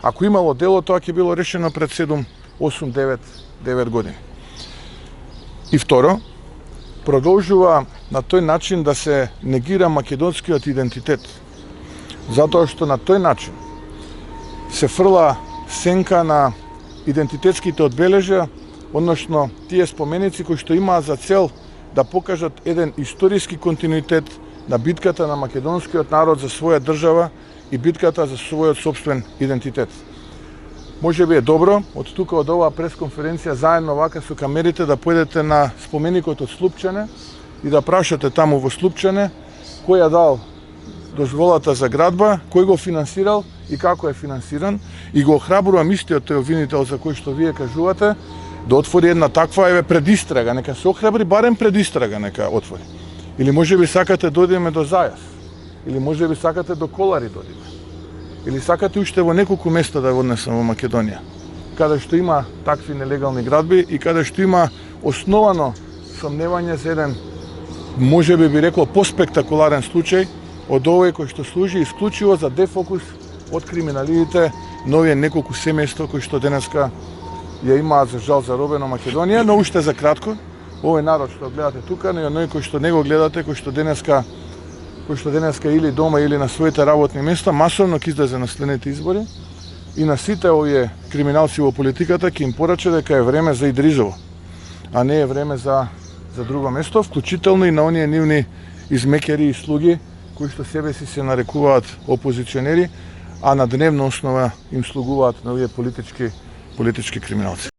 Ако имало дело, тоа ќе било решено пред 7, 8, 9 години. И второ, продолжува на тој начин да се негира македонскиот идентитет. Затоа што на тој начин се фрла сенка на идентитетските одбележја, односно тие споменици кои што имаат за цел да покажат еден историски континуитет на битката на македонскиот народ за своја држава и битката за својот собствен идентитет. Може би е добро од тука, од оваа пресконференција, заедно вака со камерите да појдете на споменикот од Слупчане и да прашате таму во Слупчане кој ја дал дозволата за градба, кој го финансирал и како е финансиран, и го охрабрувам истиот тој обвинител за кој што вие кажувате да отвори една таква предистрага, нека се охрабри барем предистрага нека отвори. Или може би сакате да одиме до Зајас, или може би сакате до Колари да одиме, или сакате уште во неколку места да однесам во Македонија, каде што има такви нелегални градби и каде што има основано сомневање за еден, може би рекол, поспектакуларен случај од овој кој што служи исклучиво за дефокус од криминалите на овие неколку семејства кои што денеска ја имаат за жал заробено Македонија, но уште за кратко, овој народ што гледате тука, но и оној кој што не го гледате, кој што денеска или дома или на своите работни места, масовно ќе излезе на следните избори и на сите овие криминалци во политиката ќе им порача дека е време за Идризово, а не е време за друго место, вклучително и на оние нивни измекери и слуги кои што себе си се нарекуваат опозиционери, а на дневна основа им слугуваат на овие политички криминалци.